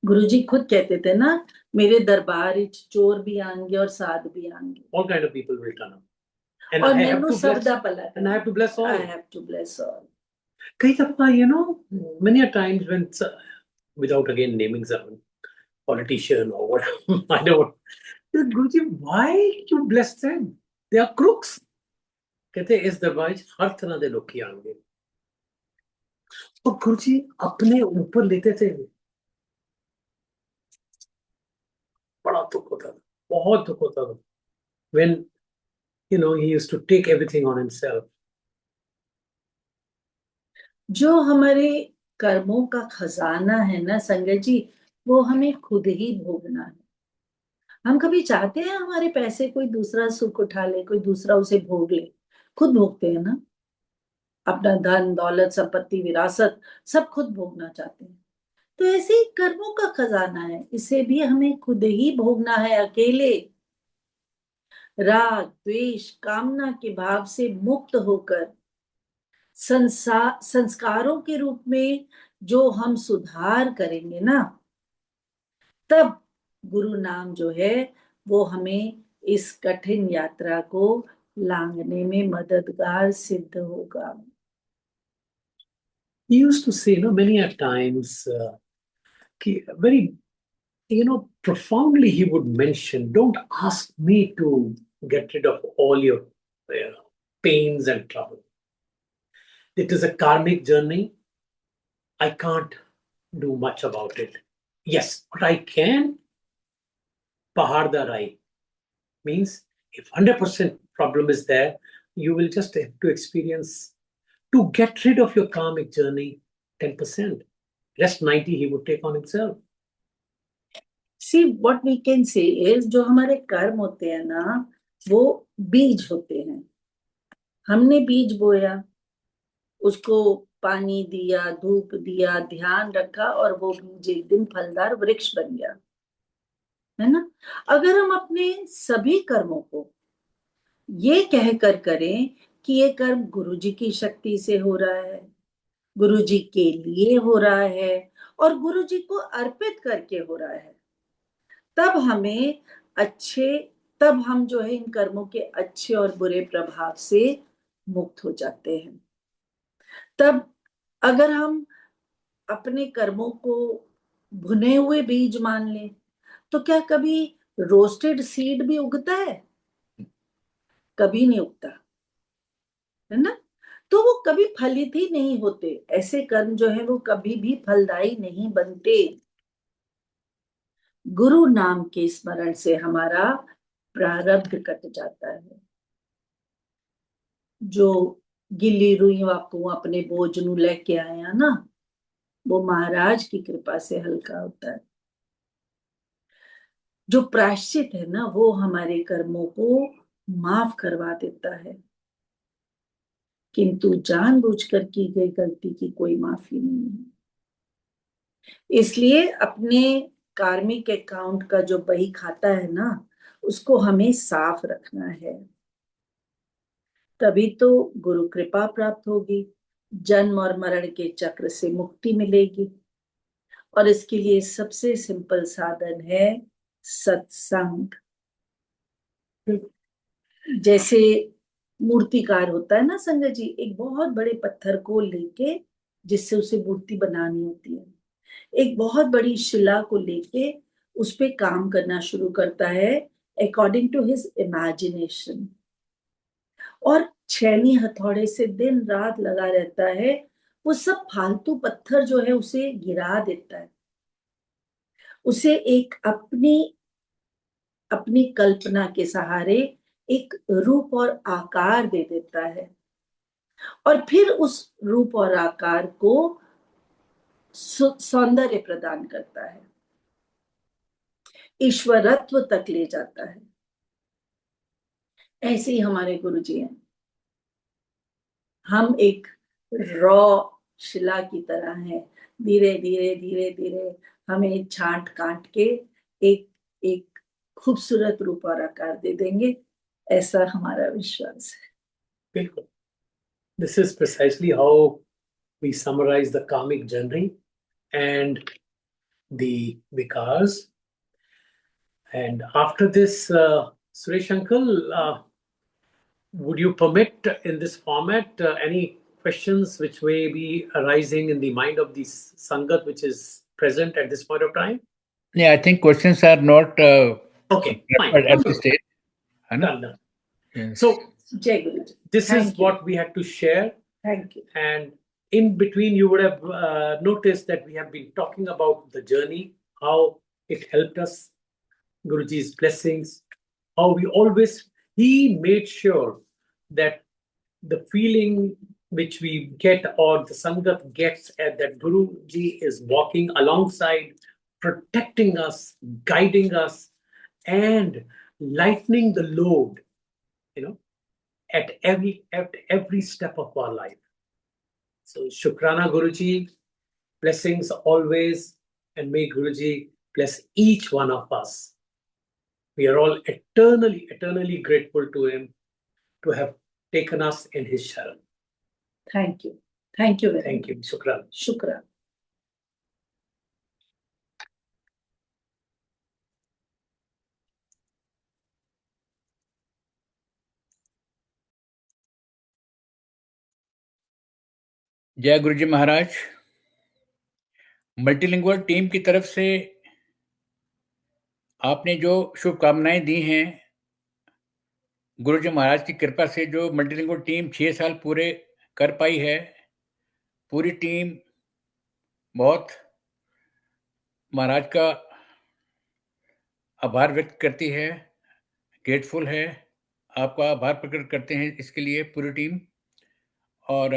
गुरुजी खुद कहते थे ना, मेरे दरबार विच चोर भी आएंगे और साध भी आएंगे। All kind of people will turn up. And और I have मैनू to सब bless, दा भला and I have to bless all. I have to bless all. कई दफा, you know, many a times when, without again naming some politician or whatever, I don't. Guruji, why you bless them? They are crooks. कहते इस दरबार हर तरह के लोग आएंगे। तो गुरुजी अपने ऊपर लेते थे, बड़ा दुख होता था, बहुत दुख होता था। When you know he used to take everything on himself. जो हमारे कर्मों का खजाना है ना संगत जी, वो हमें खुद ही भोगना है। हम कभी चाहते हैं हमारे पैसे कोई दूसरा सुख उठा ले, कोई दूसरा उसे भोग ले? खुद भोगते हैं ना, अपना धन दौलत संपत्ति विरासत सब खुद भोगना चाहते हैं। तो ऐसे ही कर्मों का खजाना है, इसे भी हमें खुद ही भोगना है अकेले। राग द्वेष कामना के भाव से मुक्त होकर संस्कारों के रूप में जो हम सुधार करेंगे ना, तब गुरु नाम जो है वो हमें इस कठिन यात्रा को लांघने में मददगार सिद्ध होगा। He used to say, many a times, very, profoundly he would mention, don't ask me to get rid of all your pains and trouble. It is a karmic journey. I can't do much about it. Yes, but I can. Paharda Rai means if 100% problem is there, you will just have to experience to get rid of your karmic journey 10%. Rest 90 he would take on himself. See, what we can say is जो हमारे कर्म होते हैं ना, वो बीज होते हैं। हमने बीज बोया, उसको पानी दिया, धूप दिया, ध्यान रखा, और वो बीज एक दिन फलदार वृक्ष बन गया, है ना? अगर हम अपने सभी कर्मों को ये कहकर करें कि ये कर्म गुरु जी की शक्ति से हो रहा है, गुरु जी के लिए हो रहा है और गुरु जी को अर्पित करके हो रहा है, तब हमें तब हम जो है इन कर्मों के अच्छे और बुरे प्रभाव से मुक्त हो जाते हैं। तब अगर हम अपने कर्मों को भुने हुए बीज मान लें, तो क्या कभी रोस्टेड सीड भी उगता है? कभी नहीं उगता, है ना? तो वो कभी फलित ही नहीं होते। ऐसे कर्म जो है वो कभी भी फलदायी नहीं बनते। गुरु नाम के स्मरण से हमारा प्रारब्ध कट जाता है। जो गिल्ली रुई वापू अपने बोझ नू लेके आया ना, वो महाराज की कृपा से हल्का होता है। जो प्रायश्चित है ना, वो हमारे कर्मों को माफ करवा देता है, किंतु जानबूझकर की गई गलती की कोई माफी नहीं है। इसलिए अपने कार्मिक अकाउंट का जो बही खाता है ना, उसको हमें साफ रखना है, तभी तो गुरु कृपा प्राप्त होगी, जन्म और मरण के चक्र से मुक्ति मिलेगी। और इसके लिए सबसे सिंपल साधन है सत्संग। जैसे मूर्तिकार होता है ना संगत जी, एक बहुत बड़े पत्थर को लेके जिससे उसे मूर्ति बनानी होती है, एक बहुत बड़ी शिला को लेके उस पे काम करना शुरू करता है अकॉर्डिंग टू हिज इमेजिनेशन, और छैनी हथौड़े से दिन रात लगा रहता है। वो सब फालतू पत्थर जो है उसे गिरा देता है, उसे एक अपनी कल्पना के सहारे एक रूप और आकार दे देता है, और फिर उस रूप और आकार को सौंदर्य प्रदान करता है, ईश्वरत्व तक ले जाता है। ऐसे ही हमारे गुरु जी हैं। हम एक रॉ शिला की तरह हैं, धीरे धीरे धीरे धीरे हमें छांट काट के एक एक खूबसूरत रूप और आकार दे देंगे, ऐसा हमारा विश्वास है। बिल्कुल, this is precisely how we summarize the karmic journey and the vikars. And after this, Suresh uncle, would you permit in this format any questions which may be arising in the mind of the Sangat which is present at this point of time? Yeah, I think questions are not Okay, fine. at this stage. है ना? Done. Yes. So, जय गुरु जी। this Thank is you. what we had to share. Thank you. And in between, you would have noticed that we have been talking about the journey, how it helped us, Guruji's blessings, how he made sure that the feeling which we get or the Sangat gets that Guruji is walking alongside, protecting us, guiding us, and lightening the load, at every step of our life. So Shukrana Guruji, blessings always, and may Guruji bless each one of us. We are all eternally grateful to him to have taken us in his sharan. Thank you. Thank you very Thank you. much. Shukran. Shukran. जय गुरु जी महाराज। Multilingual team की तरफ से आपने जो शुभकामनाएं दी हैं, गुरु जी महाराज की कृपा से जो मल्टीलिंगुअल टीम 6 साल पूरे कर पाई है, पूरी टीम बहुत महाराज का आभार व्यक्त करती है, ग्रेटफुल है, आपका आभार प्रकट करते हैं इसके लिए पूरी टीम। और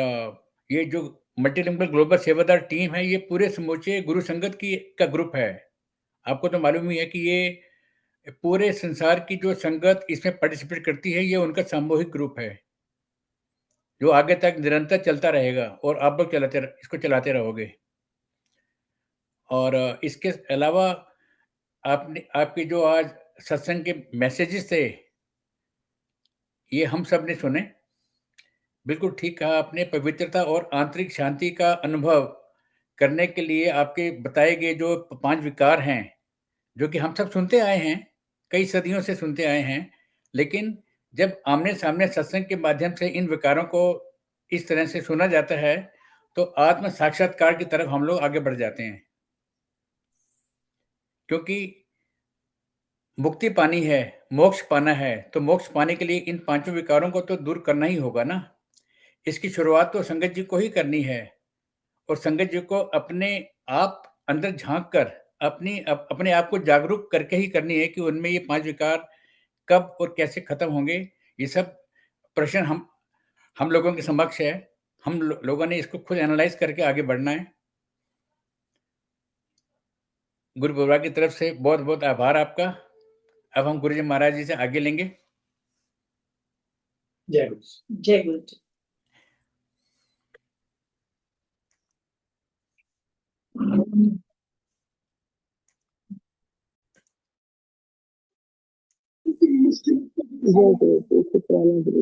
ये जो मल्टीलिंगुअल ग्लोबल सेवादार टीम है, ये पूरे समूचे गुरु संगत का ग्रुप है। आपको तो मालूम ही है कि ये पूरे संसार की जो संगत इसमें पार्टिसिपेट करती है, ये उनका सामूहिक ग्रुप है, जो आगे तक निरंतर चलता रहेगा और आप लोग इसको चलाते रहोगे। और इसके अलावा आपके जो आज सत्संग के मैसेजेस थे, ये हम सब ने सुने, बिल्कुल ठीक कहा आपने। पवित्रता और आंतरिक शांति का अनुभव करने के लिए आपके बताए गए जो 5 विकार हैं, जो कि हम सब सुनते आए हैं, कई सदियों से सुनते आए हैं, लेकिन जब आमने-सामने सत्संग के माध्यम से इन विकारों को इस तरह से सुना जाता है, तो आत्म साक्षात्कार की तरफ हम लोग आगे बढ़ जाते हैं। क्योंकि मुक्ति पानी है, मोक्ष पाना है, तो मोक्ष पाने के लिए इन पांचों विकारों को तो दूर करना ही होगा ना। इसकी शुरुआत तो संगत जी को ही करनी है और संगत जी को अपने आप अंदर झांक कर अपने आप को जागरूक करके ही करनी है कि उनमें ये 5 विकार कब और कैसे खत्म होंगे। ये सब प्रश्न हम लोगों के समक्ष है। हम लोगों ने इसको खुद एनालाइज करके आगे बढ़ना है। गुरु परिवार की तरफ से बहुत-बहुत आभार आपका। अब हम गुरुजी महाराज जी से आगे लेंगे। जय गुरु। जय गुरु जी। जय गुरु जी, शुक्राना गुरु।